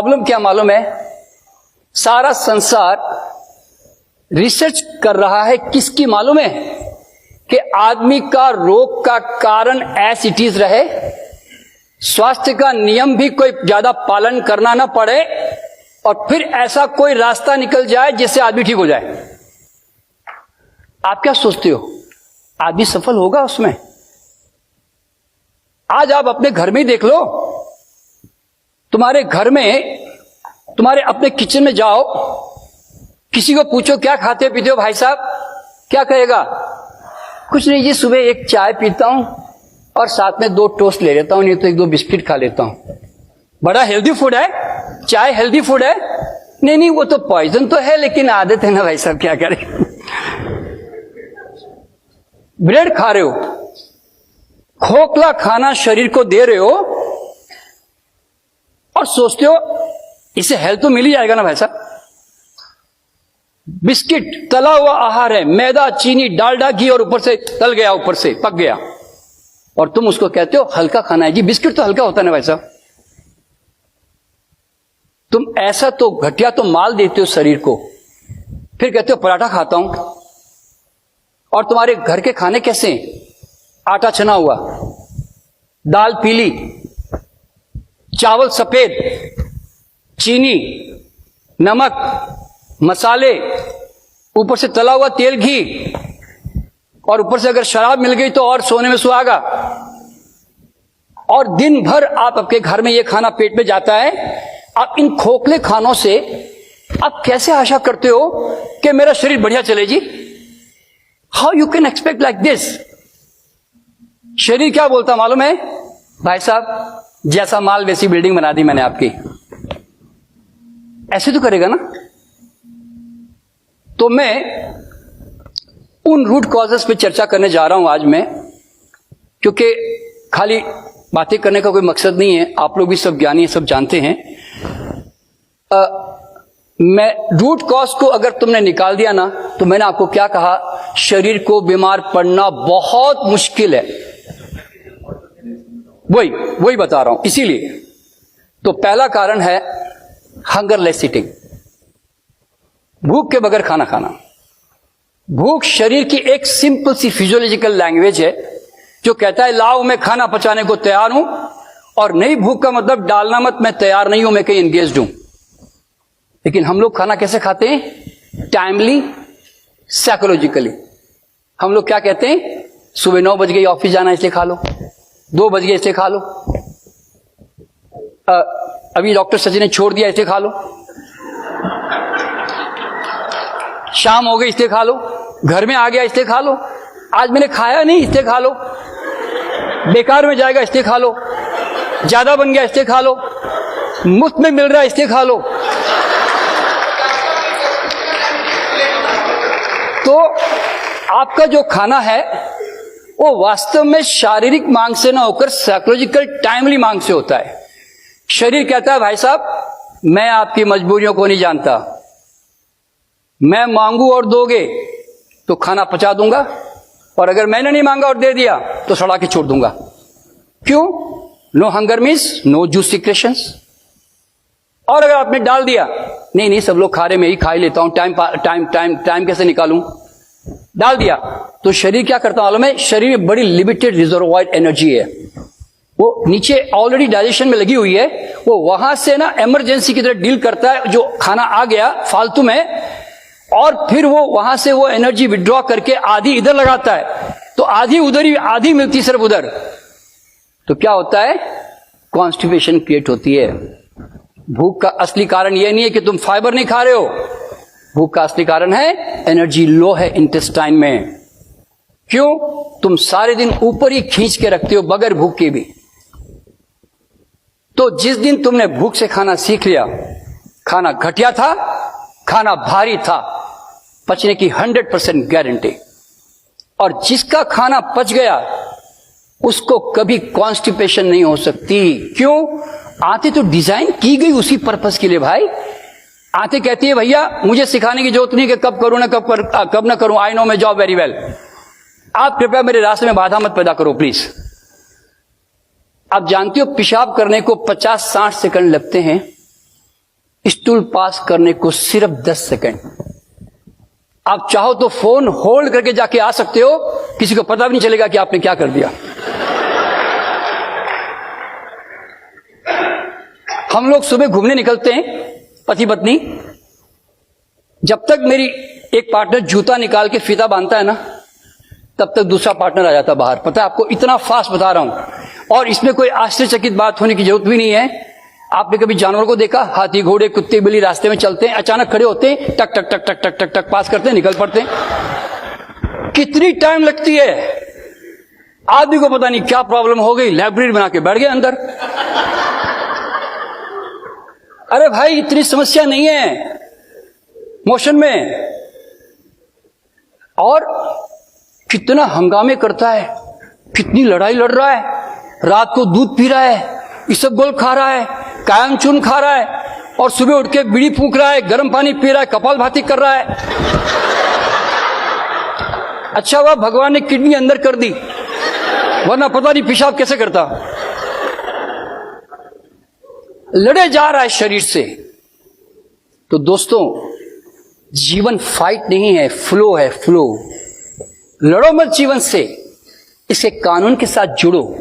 Problem क्या मालूम है? सारा संसार रिसर्च कर रहा है किसकी मालूम है? कि आदमी का रोग का कारण एज इट इज रहे, स्वास्थ्य का नियम भी कोई ज्यादा पालन करना ना पड़े, और फिर ऐसा कोई रास्ता निकल जाए जिससे आदमी ठीक हो जाए। आप क्या सोचते हो, आदमी सफल होगा उसमें? आज आप अपने घर में ही देख लो, तुम्हारे घर में, तुम्हारे अपने किचन में जाओ, किसी को पूछो क्या खाते पीते हो भाई साहब, क्या कहेगा? कुछ नहीं जी, सुबह एक चाय पीता हूं और साथ में 2 टोस्ट ले लेता हूं, नहीं तो 1-2 बिस्किट खा लेता हूं। बड़ा हेल्दी फूड है, चाय हेल्दी फूड है। नहीं नहीं, वो तो पॉइजन तो है, लेकिन आदत है ना भाई साहब, क्या करें। ब्रेड खा रहे हो, खोखला खाना शरीर को दे रहे हो और सोचते हो इसे हेल्थ तो मिल ही जाएगा ना भाई साहब। बिस्किट तला हुआ आहार है, मैदा, चीनी, डालडा, घी, और ऊपर से तल गया, ऊपर से पक गया, और तुम उसको कहते हो हल्का खाना है। जी बिस्किट तो हल्का होता है ना भाई साहब। तुम ऐसा तो घटिया तो माल देते हो शरीर को, फिर कहते हो पराठा खाता हूं। और तुम्हारे घर के खाने कैसे? आटा छना हुआ, दाल पीली, चावल सफेद, चीनी, नमक, मसाले, ऊपर से तला हुआ तेल, घी, और ऊपर से अगर शराब मिल गई तो और सोने में सुहागा। और दिन भर आप आपके घर में ये खाना पेट में जाता है। आप इन खोखले खानों से आप कैसे आशा करते हो कि मेरा शरीर बढ़िया चले जी? How you can expect like this? शरीर क्या बोलता मालूम है? भाई साहब जैसा माल वैसी बिल्डिंग बना दी मैंने आपकी। ऐसे तो करेगा ना। तो मैं उन रूट कॉजेस पे चर्चा करने जा रहा हूं आज मैं, क्योंकि खाली बातें करने का कोई मकसद नहीं है, आप लोग भी सब ज्ञानी हैं, सब जानते हैं। मैं रूट कॉज को अगर तुमने निकाल दिया ना, तो मैंने आपको क्या कहा, शरीर को बीमार पड़ना बहुत मुश्किल है। वही बता रहा हूं। इसीलिए तो पहला कारण है हंगरलेस ईटिंग, भूख के बगैर खाना खाना। भूख शरीर की एक सिंपल सी फिजियोलॉजिकल लैंग्वेज है जो कहता है लाओ मैं खाना पचाने को तैयार हूं, और नहीं भूख का मतलब डालना मत, मैं तैयार नहीं हूं, मैं कहीं एंगेज्ड हूं। लेकिन हम लोग खाना कैसे खाते हैं? Timely, psychologically. हम लोग क्या कहते हैं? सुबह 9 बज गई, ऑफिस जाना इसलिए खा लो, 2 बज गए इसलिए खा लो, अभी डॉक्टर सचिन ने छोड़ दिया इसलिए खा लो, शाम हो गई इसलिए खा लो, घर में आ गया इसलिए खा लो, आज मैंने खाया नहीं इसलिए खा लो, बेकार में जाएगा इसलिए खा लो, ज्यादा बन गया इसलिए खा लो, मुफ्त में मिल रहा है इसलिए खा लो। तो आपका जो खाना है वो वास्तव में शारीरिक मांग से ना होकर साइकोलॉजिकल टाइमली मांग से होता है। शरीर कहता है भाई साहब मैं आपकी मजबूरियों को नहीं जानता, मैं मांगू और दोगे तो खाना पचा दूंगा, और अगर मैंने नहीं मांगा और दे दिया तो सड़ा के छोड़ दूंगा। क्यों? No hunger means no juice secretions. और अगर आपने डाल दिया, नहीं नहीं सब लोग खा रहे, मैं ही खा ही लेता हूं, टाइम कैसे निकालूं, डाल दिया, तो शरीर क्या करता मालूम है? शरीर में बड़ी लिमिटेड रिजर्वॉयर एनर्जी है, वो नीचे ऑलरेडी डाइजेशन में लगी हुई है, वो वहां से ना इमरजेंसी की तरह डील करता है, जो खाना आ गया फालतू में, और फिर वो वहां से वो एनर्जी विड्रॉ करके आधी इधर लगाता है, तो आधी उधर ही, आधी मिलती सिर्फ उधर। तो क्या होता है? कॉन्स्टिपेशन क्रिएट होती है। भूख का असली कारण यह नहीं है कि तुम फाइबर नहीं खा रहे हो, भूख का असली कारण है एनर्जी लो है इंटेस्टाइन में। क्यों? तुम सारे दिन ऊपर ही खींच के रखते हो बगैर भूख के भी। तो जिस दिन तुमने भूख से खाना सीख लिया, खाना घटिया था, खाना भारी था, पचने की 100% गारंटी। और जिसका खाना पच गया उसको कभी कॉन्स्टिपेशन नहीं हो सकती। क्यों? आंतें तो डिजाइन की गई उसी पर्पस के लिए भाई। आंतें कहती है भैया मुझे सिखाने की जरूरत नहीं कि कब करूं ना कब ना करूं, I know my job very well, आप कृपया मेरे रास्ते में बाधा मत पैदा करो प्लीज। आप जानते हो पेशाब करने को 50-60 सेकंड लगते हैं, स्टूल पास करने को सिर्फ 10 सेकंड। आप चाहो तो फोन होल्ड करके जाके आ सकते हो, किसी को पता भी नहीं चलेगा कि आपने क्या कर दिया। हम लोग सुबह घूमने निकलते हैं पति पत्नी, जब तक मेरी एक पार्टनर जूता निकाल के फीता बांधता है ना, तब तक दूसरा पार्टनर आ जाता बाहर। पता है आपको, इतना फास्ट बता रहा हूं। और इसमें कोई आश्चर्यचकित बात होने की जरूरत भी नहीं है। आपने कभी जानवर को देखा, हाथी घोड़े कुत्ते बिल्ली रास्ते में चलते हैं, अचानक खड़े होते हैं, टक टक टक टक टक टक टक पास करते हैं, निकल पड़ते हैं। कितनी टाइम लगती है, आदमी को पता नहीं क्या प्रॉब्लम हो गई, लाइब्रेरी बना के बैठ गए अंदर। अरे भाई इतनी समस्या नहीं है मोशन में। और कितना हंगामे करता है, कितनी लड़ाई लड़ रहा है, रात को दूध पी रहा है, इसबगोल खा रहा है, कायम चून खा रहा है, और सुबह उठ के बीड़ी फूंक रहा है, गर्म पानी पी रहा है, कपालभाति कर रहा है। अच्छा हुआ भगवान ने किडनी अंदर कर दी, वरना पता नहीं पेशाब कैसे करता। लड़े जा रहा है शरीर से। तो दोस्तों, जीवन फाइट नहीं है, फ्लो है, फ्लो। लड़ो मत जीवन से, इसके कानून के साथ जुड़ो।